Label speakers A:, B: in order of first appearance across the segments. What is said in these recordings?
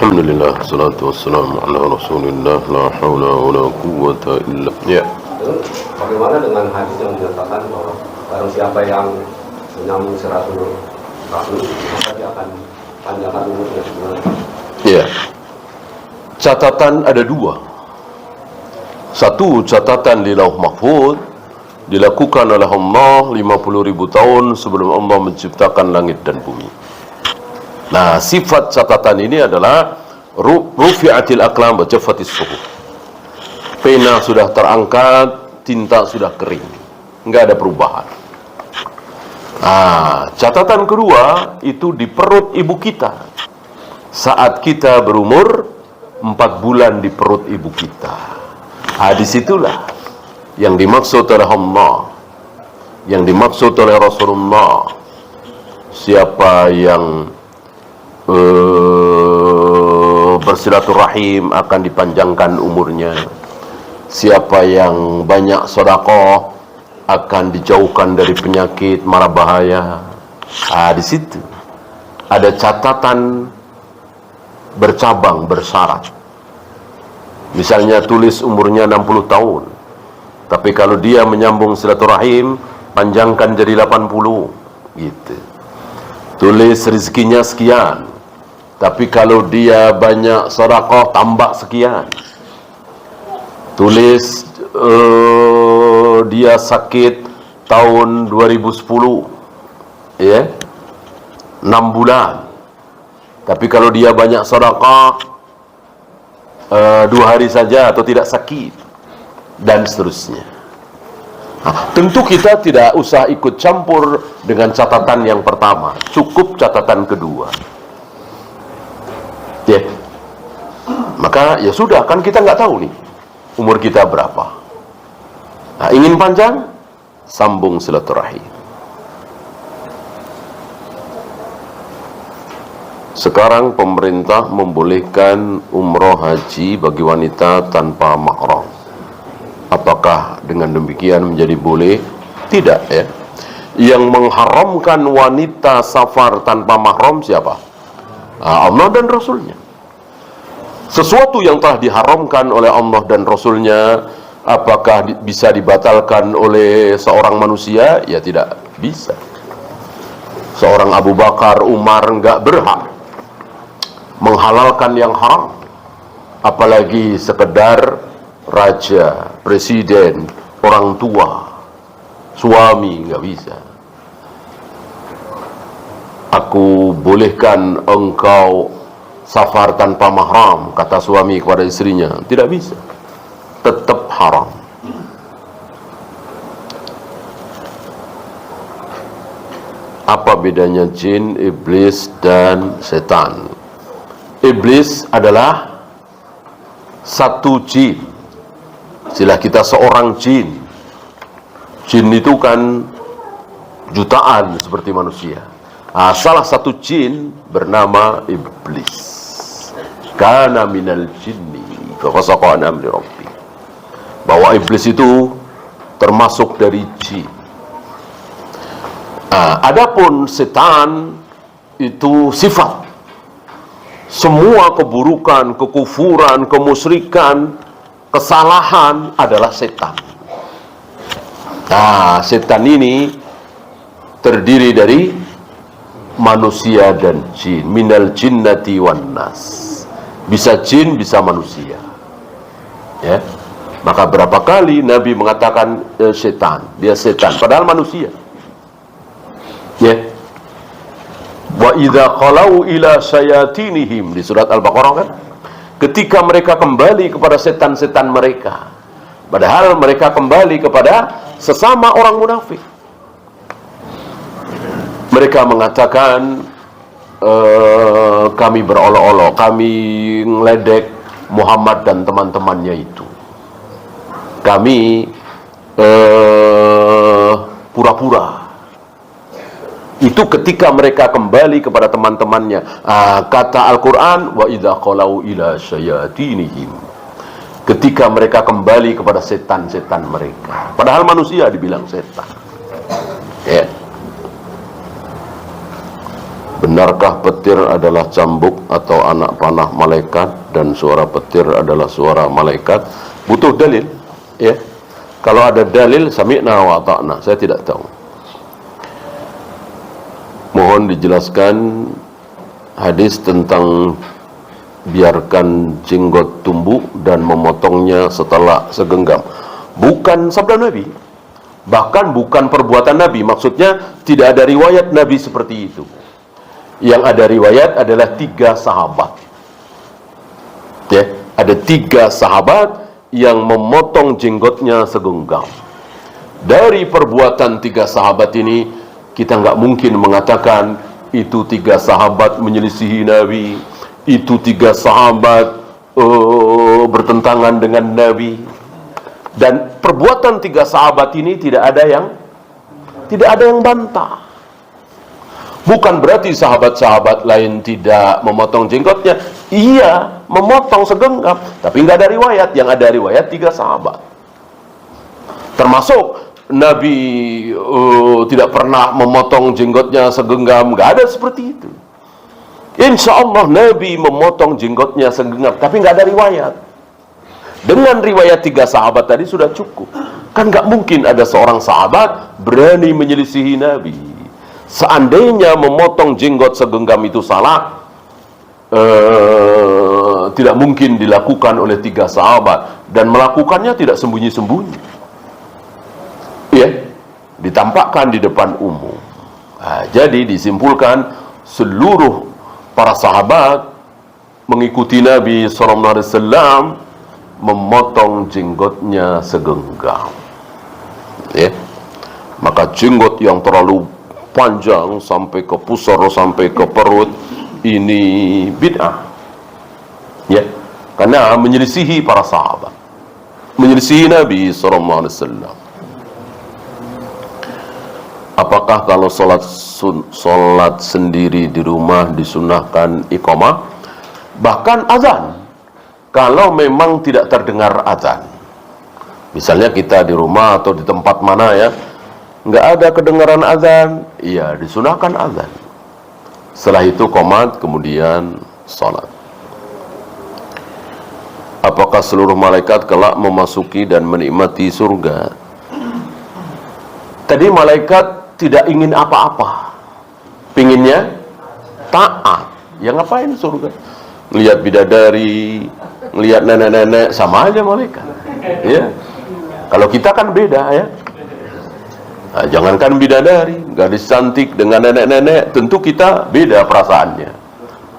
A: Alhamdulillah, salatu wassalamu ala rasulillah, la hawla wa la quwwata illa ya.
B: Bagaimana dengan hadis yang menyatakan bahwa barang siapa yang menyambung 100 tahun maka dia akan panjangkan umurnya?
A: Ya, catatan ada dua. Satu, catatan di lauh mahfuz dilakukan oleh Allah 50.000 tahun sebelum Allah menciptakan langit dan bumi. Nah, sifat catatan ini adalah rufi'atil aqlam wa jaffatis suhuf. Pena sudah terangkat, tinta sudah kering, enggak ada perubahan. Nah, catatan kedua itu di perut ibu kita. Saat kita berumur 4 bulan di perut ibu kita. Nah, disitulah yang dimaksud oleh Allah, yang dimaksud oleh Rasulullah. Siapa yang bersilaturahim akan dipanjangkan umurnya. Siapa yang banyak sedekah akan dijauhkan dari penyakit mara bahaya. Di situ ada catatan bercabang, bersyarat. Misalnya tulis umurnya 60 tahun. Tapi kalau dia menyambung silaturahim, panjangkan jadi 80 gitu. Tulis rezekinya sekian. Tapi kalau dia banyak sedekah, tambah sekian. Tulis dia sakit tahun 2010, ya, 6 bulan. Tapi kalau dia banyak sedekah 2 hari saja atau tidak sakit, dan seterusnya. Tentu kita tidak usah ikut campur dengan catatan yang pertama, cukup catatan kedua. Ya, maka ya sudah, kan kita nggak tahu nih umur kita berapa. Nah, ingin panjang, sambung silaturahim. Sekarang pemerintah membolehkan umroh haji bagi wanita tanpa mahram. Apakah dengan demikian menjadi boleh? Tidak, ya. Yang mengharamkan wanita safar tanpa mahram siapa? Allah dan Rasulnya. Sesuatu yang telah diharamkan oleh Allah dan Rasulnya, apakah bisa dibatalkan oleh seorang manusia? Ya tidak bisa. Seorang Abu Bakar, Umar enggak berhak menghalalkan yang haram, apalagi sekedar raja, presiden, orang tua, suami, enggak bisa. Aku bolehkan engkau safar tanpa mahram, kata suami kepada istrinya. Tidak bisa, tetap haram. Apa bedanya jin, iblis, dan setan? Iblis adalah satu jin. Istilah kita seorang jin. Jin itu kan jutaan seperti manusia. Salah satu jin bernama iblis. Kana minal jinni fafasaqa an amri rabbi. Bahwa iblis itu termasuk dari jin. Adapun setan itu sifat. Semua keburukan, kekufuran, kemusyrikan, kesalahan adalah setan. Setan ini terdiri dari manusia dan jin. Minal jinnati wan nas. Bisa jin, bisa manusia. Ya. Maka berapa kali Nabi mengatakan setan, dia setan, padahal manusia. Ya. Wa idza qalau ila syayatinihim, di surat Al-Baqarah kan, ketika mereka kembali kepada setan-setan mereka, padahal mereka kembali kepada sesama orang munafik. Mereka mengatakan, kami berolok-olok, kami ngeledek Muhammad dan teman-temannya itu. Kami pura-pura. Itu ketika mereka kembali kepada teman-temannya. Kata Al-Quran, wa idza qalau ila syayatinihim. Ketika mereka kembali kepada setan-setan mereka. Padahal manusia dibilang setan. Ya. Benarkah petir adalah cambuk atau anak panah malaikat dan suara petir adalah suara malaikat? Butuh dalil, ya. Kalau ada dalil, sami'na wa ata'na. Saya tidak tahu. Mohon dijelaskan hadis tentang biarkan jenggot tumbuh dan memotongnya setelah segenggam. Bukan sabda Nabi, bahkan bukan perbuatan Nabi. Maksudnya tidak ada riwayat Nabi seperti itu. Yang ada riwayat adalah 3 sahabat, ya, ada 3 sahabat yang memotong jenggotnya segenggam. Dari perbuatan 3 sahabat ini, kita nggak mungkin mengatakan itu 3 sahabat menyelisihi Nabi, itu 3 sahabat bertentangan dengan Nabi. Dan perbuatan 3 sahabat ini tidak ada yang bantah. Bukan berarti sahabat-sahabat lain tidak memotong jenggotnya. Iya, memotong segenggam, tapi nggak ada riwayat. Yang ada riwayat 3 sahabat. Termasuk Nabi tidak pernah memotong jenggotnya segenggam. Nggak ada seperti itu. Insya Allah Nabi memotong jenggotnya segenggam, tapi nggak ada riwayat. Dengan riwayat 3 sahabat tadi sudah cukup. Kan nggak mungkin ada seorang sahabat berani menyelisihi Nabi. Seandainya memotong jenggot segenggam itu salah, tidak mungkin dilakukan oleh 3 sahabat, dan melakukannya tidak sembunyi-sembunyi, ya, ditampakkan di depan umum. Nah, jadi disimpulkan seluruh para sahabat mengikuti Nabi SAW memotong jenggotnya segenggam, ya. Maka jenggot yang terlalu panjang sampai ke pusar, sampai ke perut, ini bid'ah, ya, karena menyelisihi para sahabat, menyelisihi Nabi SAW. Apakah kalau sholat sendiri di rumah disunahkan iqamah? Bahkan azan, kalau memang tidak terdengar azan. Misalnya kita di rumah atau di tempat mana, ya, nggak ada kedengaran azan, iya, disunahkan azan. Setelah itu qomat, kemudian sholat. Apakah seluruh malaikat kelak memasuki dan menikmati surga? Tadi malaikat tidak ingin apa-apa, pinginnya taat. Ya ngapain surga? Lihat bidadari, lihat nenek-nenek, sama aja malaikat, ya. Kalau kita kan beda, ya. Nah, jangankan bidadari, gadis cantik dengan nenek-nenek, tentu kita beda perasaannya.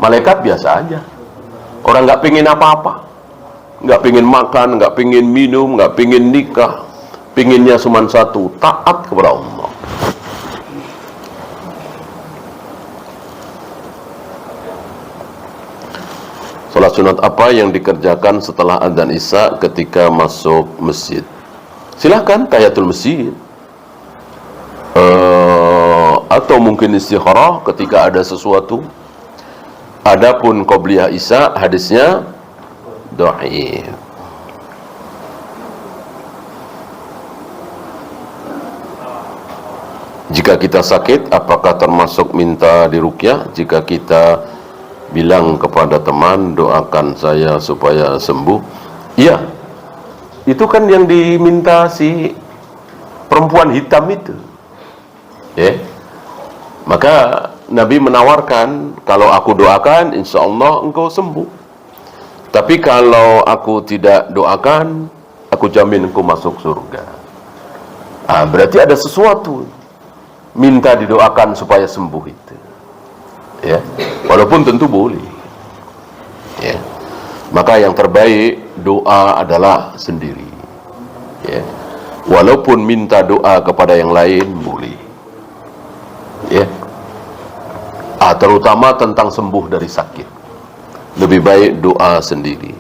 A: Malaikat biasa aja. Orang nggak pingin apa-apa, nggak pingin makan, nggak pingin minum, nggak pingin nikah, pinginnya cuma satu, taat kepada Allah. Salat sunat apa yang dikerjakan setelah adzan Isya ketika masuk masjid? Silahkan tahiyatul masjid. Atau mungkin istikharah ketika ada sesuatu. Adapun qobliyah Isya hadisnya dhaif. Jika kita sakit, apakah termasuk minta diruqyah? Jika kita bilang kepada teman, doakan saya supaya sembuh, iya, itu kan yang diminta si perempuan hitam itu, ya. Maka Nabi menawarkan, kalau aku doakan, insya Allah engkau sembuh. Tapi kalau aku tidak doakan, aku jamin engkau masuk surga. Berarti ada sesuatu minta didoakan supaya sembuh itu, ya. Walaupun tentu boleh, ya. Maka yang terbaik doa adalah sendiri, ya. Walaupun minta doa kepada yang lain boleh, ya. Terutama tentang sembuh dari sakit, lebih baik doa sendiri.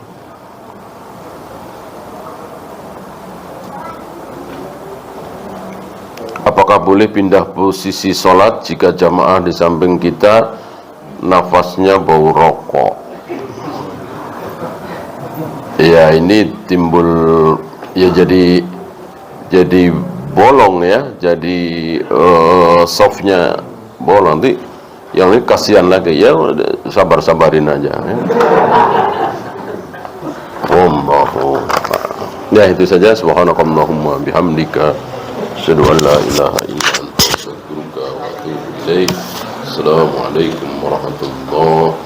A: Apakah boleh pindah posisi sholat jika jamaah di samping kita nafasnya bau rokok? Ya, ini timbul, ya, jadi bolong, ya, jadi softnya bolong. Nanti Yang ini kasihan lagi, ya sabar-sabarin aja. Ya. Ya itu saja. Subhanakallahumma bihamdika asyhadu an la ilaha illa anta astaghfiruka wa atubu ilaik. Assalamualaikum warahmatullahi